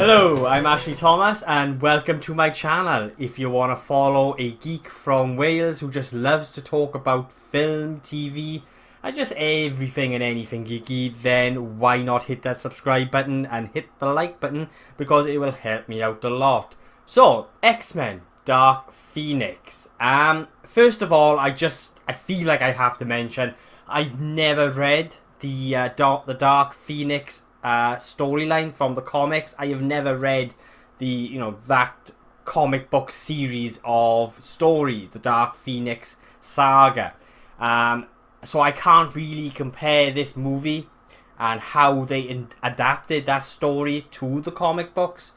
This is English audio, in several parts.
Hello, I'm Ashley Thomas and welcome to my channel. If you want to follow a geek from Wales who just loves to talk about film, TV and just everything and anything geeky, then why not hit that subscribe button and hit the like button because it will help me out a lot. So, X-Men Dark Phoenix. First of all, I feel like I have to mention I've never read the Dark Phoenix storyline from the comics. I have never read that comic book series of stories, the Dark Phoenix saga. So I can't really compare this movie and how they adapted that story to the comic books.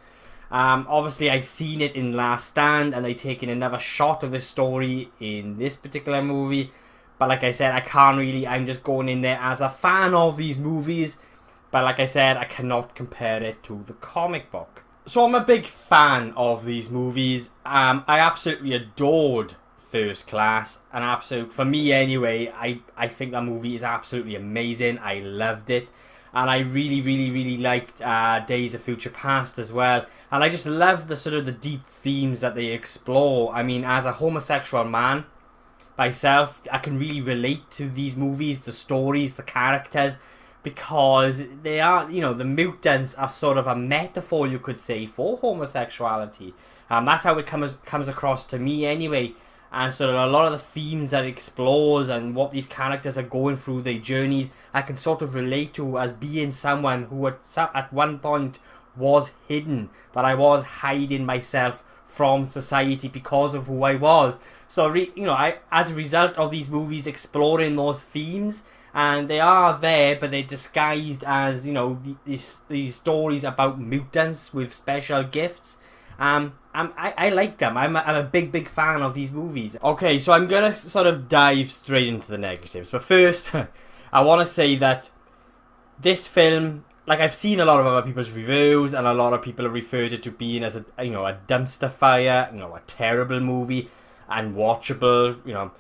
Obviously I've seen it in Last Stand and they've taken another shot of the story in this particular movie. But like I said, I'm just going in there as a fan of these movies. But like I said, I cannot compare it to the comic book. So I'm a big fan of these movies. I absolutely adored First Class. For me anyway, I think that movie is absolutely amazing. I loved it. And I really liked Days of Future Past as well. And I just love the deep themes that they explore. I mean, as a homosexual man myself, I can really relate to these movies, the stories, the characters, because they are, the mutants are sort of a metaphor, you could say, for homosexuality. That's how it comes across to me anyway. And sort of a lot of the themes that it explores and what these characters are going through, their journeys, I can sort of relate to as being someone who at one point was hidden, that I was hiding myself from society because of who I was. So, as a result of these movies exploring those themes, and they are there, but they're disguised as, these stories about mutants with special gifts. I like them. I'm a big fan of these movies. Okay, so I'm gonna sort of dive straight into the negatives. But first, I want to say that this film, like I've seen a lot of other people's reviews, and a lot of people have referred it to being as a dumpster fire, a terrible movie, unwatchable,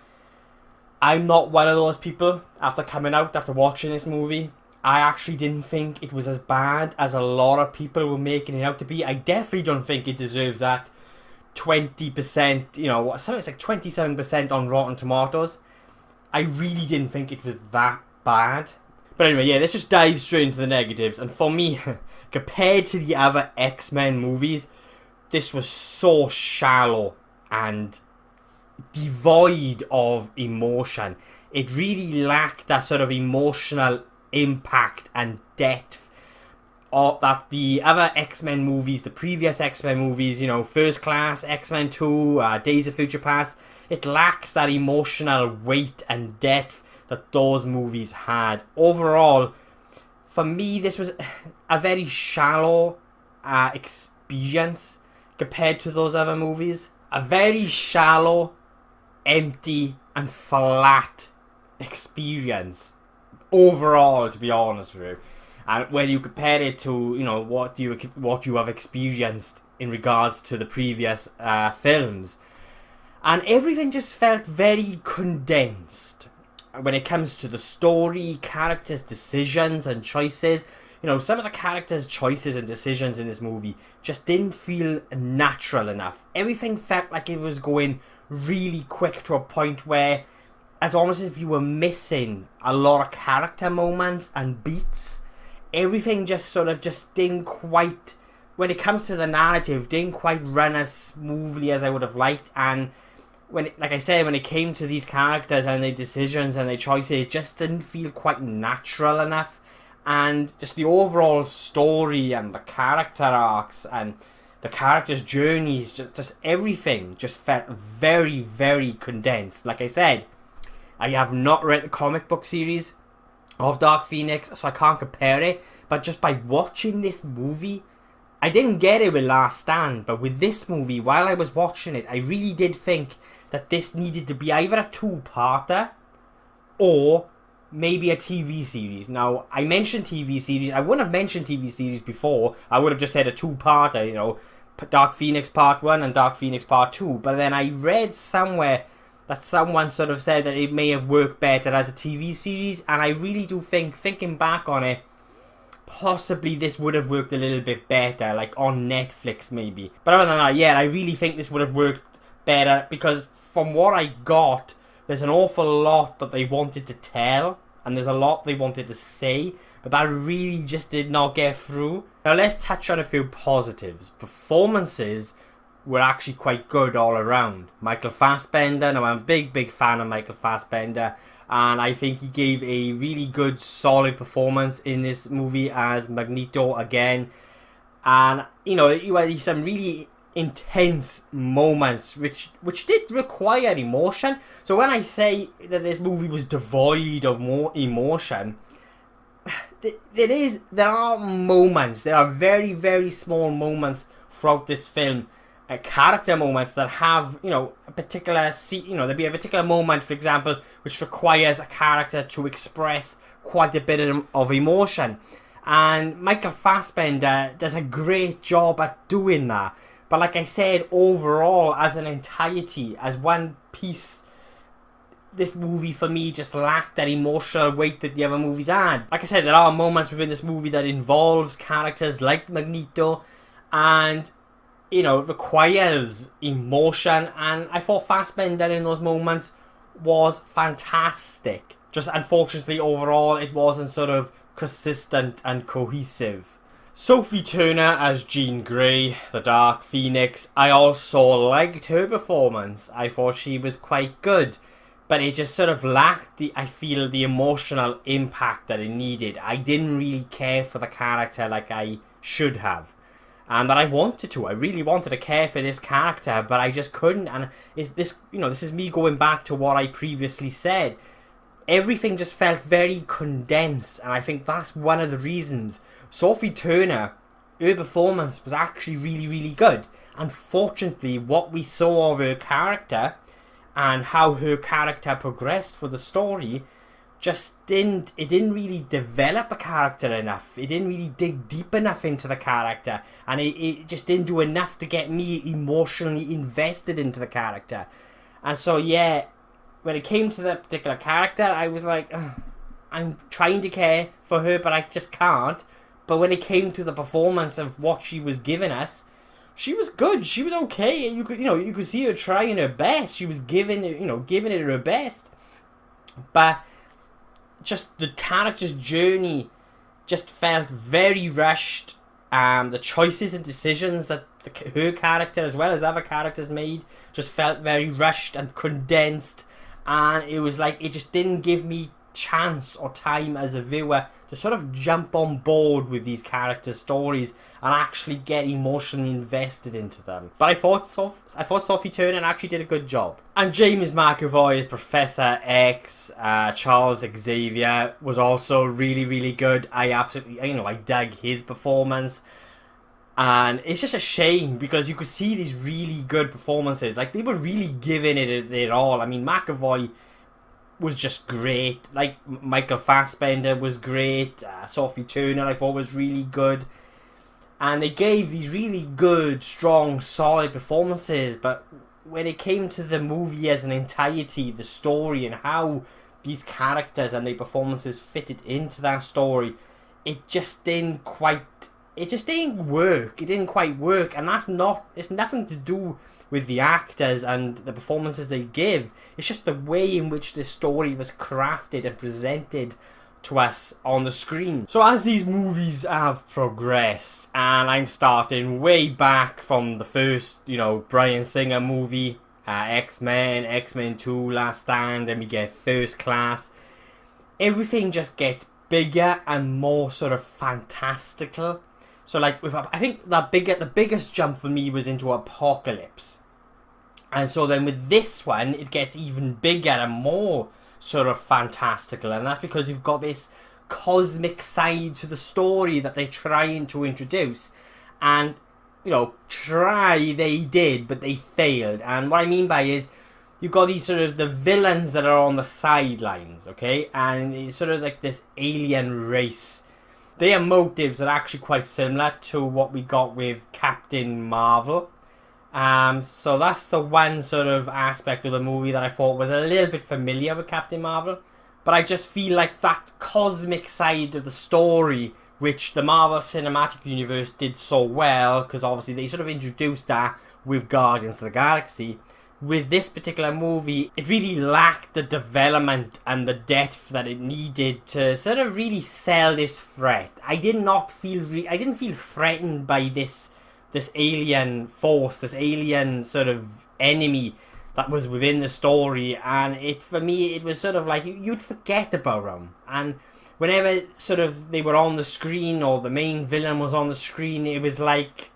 I'm not one of those people. After watching this movie, I actually didn't think it was as bad as a lot of people were making it out to be. I definitely don't think it deserves that 20%, something like 27% on Rotten Tomatoes. I really didn't think it was that bad. But anyway, yeah, let's just dive straight into the negatives. And for me, compared to the other X-Men movies, this was so shallow and devoid of emotion. It really lacked that sort of emotional impact and depth that the other X-Men movies, the previous X-Men movies, First Class, X-Men 2, Days of Future Past, it lacks that emotional weight and depth that those movies had. Overall, for me, this was a very shallow experience compared to those other movies. A very shallow, empty and flat experience overall, to be honest with you. And when you compare it to what you have experienced in regards to the previous films, and everything just felt very condensed when it comes to the story, characters, decisions and choices. Some of the characters' choices and decisions in this movie just didn't feel natural enough. Everything felt like it was going really quick to a point where it's almost as if you were missing a lot of character moments and beats. Everything just didn't quite, when it comes to the narrative, didn't quite run as smoothly as I would have liked. And when it came to these characters and their decisions and their choices, it just didn't feel quite natural enough. And just the overall story and the character arcs and the characters' journeys, just everything just felt very, very condensed. Like I said, I have not read the comic book series of Dark Phoenix, so I can't compare it. But just by watching this movie, I didn't get it with Last Stand, but with this movie, while I was watching it, I really did think that this needed to be either a two-parter or maybe a TV series. Now, I mentioned TV series. I wouldn't have mentioned TV series before. I would have just said a two-parter, Dark Phoenix Part 1 and Dark Phoenix Part 2. But then I read somewhere that someone sort of said that it may have worked better as a TV series. And I really do think, thinking back on it, possibly this would have worked a little bit better, like on Netflix maybe. But other than that, yeah, I really think this would have worked better, because from what I got, there's an awful lot that they wanted to tell, and there's a lot they wanted to say, but that really just did not get through. Now let's touch on a few positives. Performances were actually quite good all around. Michael Fassbender, now I'm a big fan of Michael Fassbender, and I think he gave a really good, solid performance in this movie as Magneto again. And, you know, you had some really intense moments which did require emotion. So when I say that this movie was devoid of more emotion, there are moments, there are very small moments throughout this film, character moments that have, you know, a particular there'll be a particular moment, for example, which requires a character to express quite a bit of emotion, and Michael Fassbender does a great job at doing that. But like I said, overall, as an entirety, as one piece, this movie for me just lacked that emotional weight that the other movies had. Like I said, there are moments within this movie that involves characters like Magneto, and, you know, requires emotion, and I thought Fassbender in those moments was fantastic. Just unfortunately overall it wasn't sort of consistent and cohesive. Sophie Turner as Jean Grey, the Dark Phoenix, I also liked her performance. I thought she was quite good, but it just sort of lacked the emotional impact that it needed. I didn't really care for the character like I should have, and that I wanted to. I really wanted to care for this character, but I just couldn't. And this is me going back to what I previously said. Everything just felt very condensed, and I think that's one of the reasons. Sophie Turner, her performance was actually really good. Unfortunately, what we saw of her character and how her character progressed for the story just didn't really develop the character enough. It didn't really dig deep enough into the character, and it just didn't do enough to get me emotionally invested into the character. And so yeah, when it came to that particular character, I was like, I'm trying to care for her, but I just can't. But when it came to the performance of what she was giving us, she was good. She was okay. You could see her trying her best. She was giving it her best. But just the character's journey just felt very rushed. The choices and decisions that her character as well as other characters made just felt very rushed and condensed. And it was like it just didn't give me chance or time as a viewer to sort of jump on board with these characters' stories and actually get emotionally invested into them. But I thought Sophie Turner actually did a good job. And James McAvoy as Professor X, Charles Xavier, was also really good. I dug his performance. And it's just a shame because you could see these really good performances. Like, they were really giving it their all. I mean, McAvoy was just great. Like, Michael Fassbender was great. Sophie Turner I thought was really good. And they gave these really good, strong, solid performances. But when it came to the movie as an entirety, the story and how these characters and their performances fitted into that story, it just didn't quite... It just didn't work. It didn't quite work. And it's nothing to do with the actors and the performances they give. It's just the way in which the story was crafted and presented to us on the screen. So as these movies have progressed, and I'm starting way back from the first, Bryan Singer movie, X-Men, X-Men 2, Last Stand, then we get First Class. Everything just gets bigger and more sort of fantastical. So like, I think the biggest jump for me was into Apocalypse. And so then with this one, it gets even bigger and more sort of fantastical. And that's because you've got this cosmic side to the story that they're trying to introduce. And, try they did, but they failed. And what I mean by is, you've got these sort of the villains that are on the sidelines, okay? And it's sort of like this alien race. Their motives are actually quite similar to what we got with Captain Marvel. So that's the one sort of aspect of the movie that I thought was a little bit familiar with Captain Marvel. But I just feel like that cosmic side of the story which the Marvel Cinematic Universe did so well, because obviously they sort of introduced that with Guardians of the Galaxy. With this particular movie, it really lacked the development and the depth that it needed to sort of really sell this threat. I didn't feel threatened by this alien force, this alien sort of enemy that was within the story, and for me it was sort of like you'd forget about them. And whenever sort of they were on the screen or the main villain was on the screen, it was like,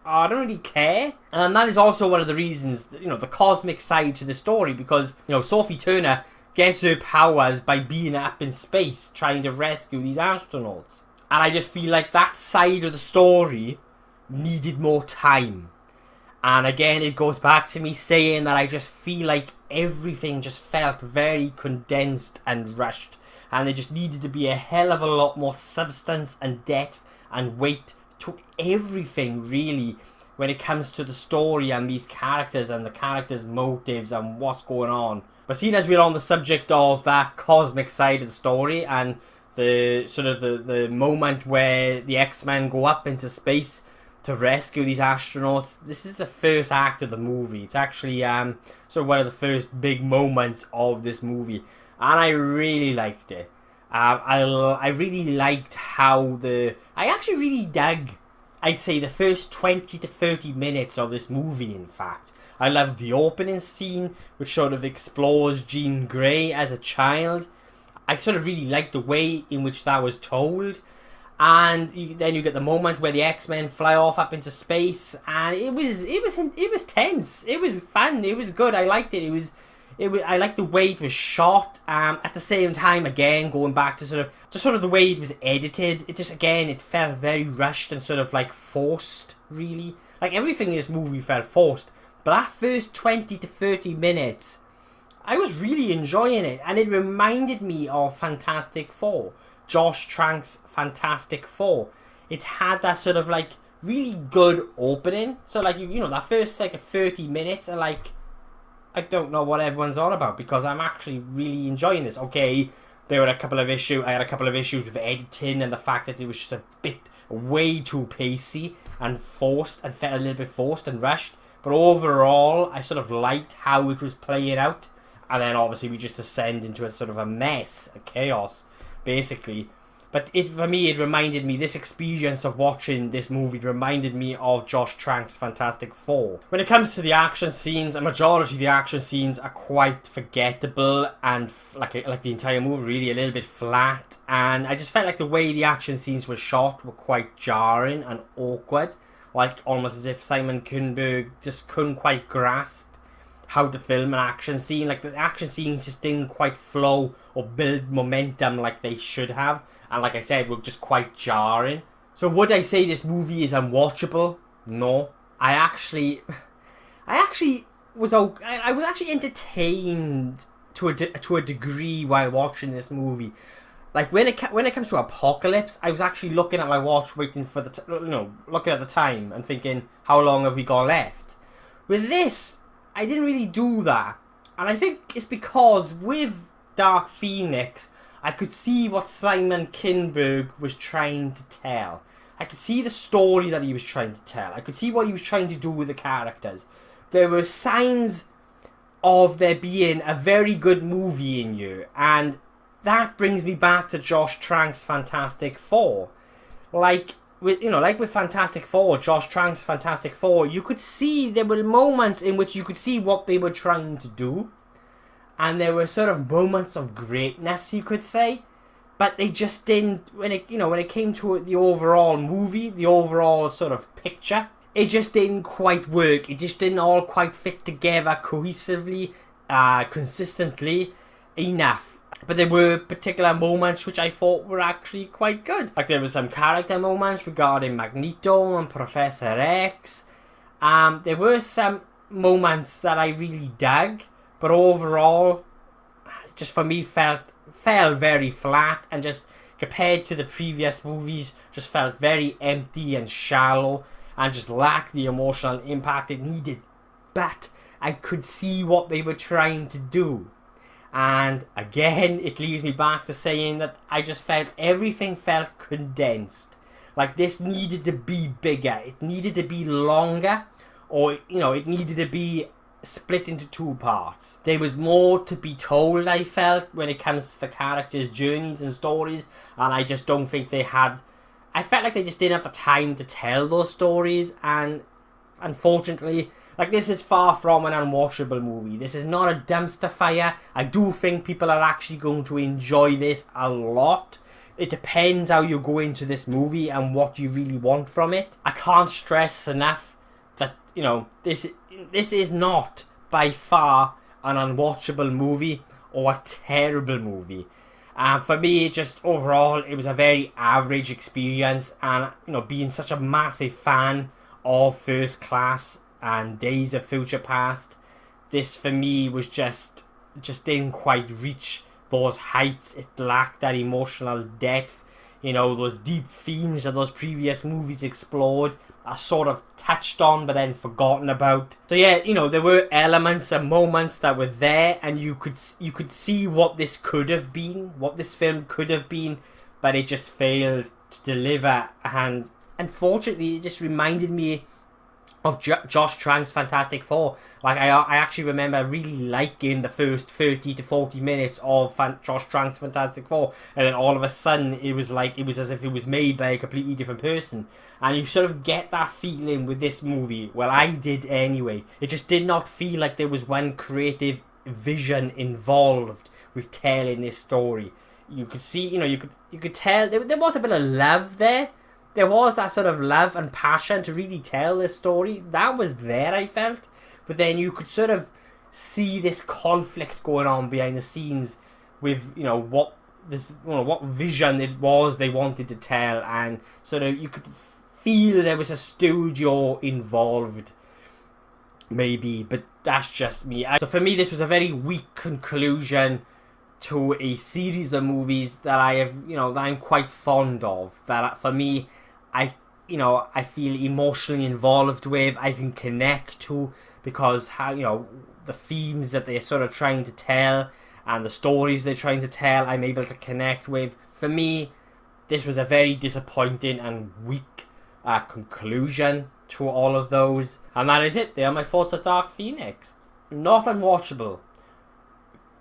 oh, I don't really care. And that is also one of the reasons, the cosmic side to the story, because, Sophie Turner gets her powers by being up in space trying to rescue these astronauts. And I just feel like that side of the story needed more time. And again, it goes back to me saying that I just feel like everything just felt very condensed and rushed. And there just needed to be a hell of a lot more substance and depth and weight to everything, really, when it comes to the story and these characters and the characters' motives and what's going on. But seeing as we're on the subject of that cosmic side of the story and the sort of the moment where the X-Men go up into space to rescue these astronauts, this is the first act of the movie. It's actually sort of one of the first big moments of this movie, and I really liked it. I really liked how I actually really dug, I'd say, the first 20 to 30 minutes of this movie, in fact. I loved the opening scene, which sort of explores Jean Grey as a child. I sort of really liked the way in which that was told. And then you get the moment where the X-Men fly off up into space, and it was tense. It was fun. It was good. I liked it. I liked the way it was shot. At the same time, again, going back to sort of the way it was edited, it felt very rushed and sort of like forced, really. Like everything in this movie felt forced. But that first 20 to 30 minutes, I was really enjoying it, and it reminded me of Fantastic Four. Josh Trank's Fantastic Four. It had that sort of like really good opening. So like that first like 30 minutes are like, I don't know what everyone's on about, because I'm actually really enjoying this. Okay, there were a couple of issues. I had a couple of issues with editing and the fact that it was just a bit way too pacey and forced and felt a little bit forced and rushed. But overall, I sort of liked how it was playing out. And then obviously we just descend into a sort of a mess, a chaos, basically. But for me, it reminded me, this experience of watching this movie reminded me of Josh Trank's Fantastic Four. When it comes to the action scenes, a majority of the action scenes are quite forgettable and like the entire movie, really a little bit flat. And I just felt like the way the action scenes were shot were quite jarring and awkward. Like almost as if Simon Kinberg just couldn't quite grasp how to film an action scene. Like the action scenes just didn't quite flow or build momentum like they should have. And like I said, were just quite jarring. So would I say this movie is unwatchable? No. I was actually entertained to a degree while watching this movie. Like when it comes to Apocalypse, I was actually looking at my watch, waiting for looking at the time and thinking, how long have we got left? With this, I didn't really do that. And I think it's because with Dark Phoenix, I could see what Simon Kinberg was trying to tell. I could see the story that he was trying to tell. I could see what he was trying to do with the characters. There were signs of there being a very good movie in you. And that brings me back to Josh Trank's Fantastic Four. Like with Fantastic Four, Josh Trank's Fantastic Four, you could see there were moments in which you could see what they were trying to do. And there were sort of moments of greatness, you could say, but they just didn't. When it came to the overall movie, the overall sort of picture, it just didn't quite work. It just didn't all quite fit together cohesively, consistently enough. But there were particular moments which I thought were actually quite good. Like there were some character moments regarding Magneto and Professor X. There were some moments that I really dug. But overall, just for me, fell very flat, and just compared to the previous movies, just felt very empty and shallow, and just lacked the emotional impact it needed. But I could see what they were trying to do. And again, it leaves me back to saying that I just felt everything felt condensed. Like, this needed to be bigger. It needed to be longer. Or, it needed to be split into two parts. There was more to be told, I felt, when it comes to the characters' journeys and stories. And I just don't think they had... I felt like they just didn't have the time to tell those stories. And unfortunately, like, this is far from an unwatchable movie. This is not a dumpster fire. I do think people are actually going to enjoy this a lot. It depends how you go into this movie and what you really want from it. I can't stress enough that, this is not by far an unwatchable movie or a terrible movie. For me, just overall, it was a very average experience. And, being such a massive fan of First Class and Days of Future Past, this for me was just didn't quite reach those heights. It lacked that emotional depth. Those deep themes that those previous movies explored are sort of touched on but then forgotten about. So yeah, there were elements and moments that were there, and you could see what this could have been, what this film could have been, but it just failed to deliver. And unfortunately, it just reminded me of Josh Trank's Fantastic Four. Like, I actually remember really liking the first 30 to 40 minutes of Josh Trank's Fantastic Four, and then all of a sudden it was as if it was made by a completely different person. And you sort of get that feeling with this movie. Well, I did anyway. It just did not feel like there was one creative vision involved with telling this story. You could see, you could tell there was a bit of love there. There was that sort of love and passion to really tell this story. That was there, I felt. But then you could sort of see this conflict going on behind the scenes with, what vision it was they wanted to tell. And sort of you could feel there was a studio involved, maybe. But that's just me. So for me, this was a very weak conclusion to a series of movies that I have, that I'm quite fond of. That for me, I feel emotionally involved with, I can connect to, because how, the themes that they're sort of trying to tell and the stories they're trying to tell, I'm able to connect with. For me, this was a very disappointing and weak conclusion to all of those. And that is it. They are my thoughts of Dark Phoenix. Not unwatchable.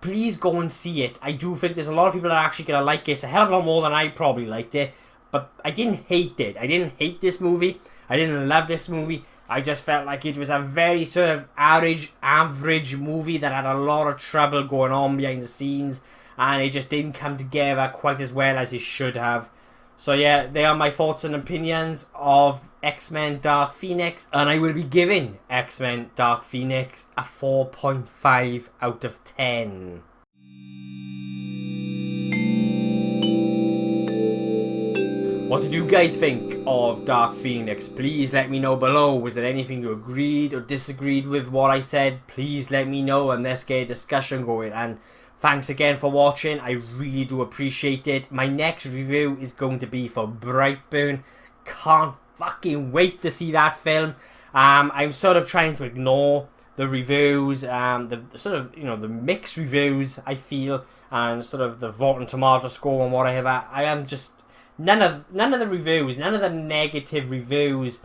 Please go and see it. I do think there's a lot of people that are actually going to like this a hell of a lot more than I probably liked it. But I didn't hate it. I didn't hate this movie. I didn't love this movie. I just felt like it was a very sort of average movie that had a lot of trouble going on behind the scenes. And it just didn't come together quite as well as it should have. So yeah, they are my thoughts and opinions of X-Men Dark Phoenix. And I will be giving X-Men Dark Phoenix a 4.5 out of 10. What did you guys think of Dark Phoenix? Please let me know below. Was there anything you agreed or disagreed with what I said? Please let me know and let's get a discussion going. And thanks again for watching. I really do appreciate it. My next review is going to be for Brightburn. Can't fucking wait to see that film. I'm sort of trying to ignore the reviews, the sort of, the mixed reviews, I feel, and sort of the Rotten Tomato score and whatever. I am just... None of the reviews, none of the negative reviews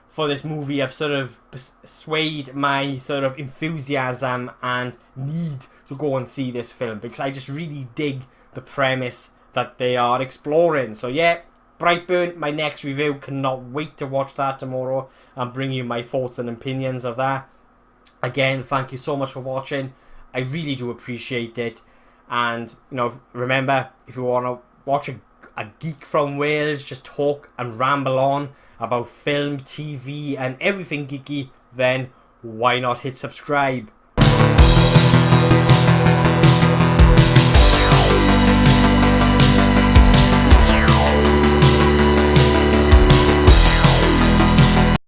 for this movie have sort of swayed my sort of enthusiasm and need to go and see this film, because I just really dig the premise that they are exploring. So yeah, Brightburn, my next review. Cannot wait to watch that tomorrow and bring you my thoughts and opinions of that. Again, thank you so much for watching. I really do appreciate it. And, remember, if you want to watch a geek from Wales just talk and ramble on about film, TV and everything geeky, then why not hit subscribe?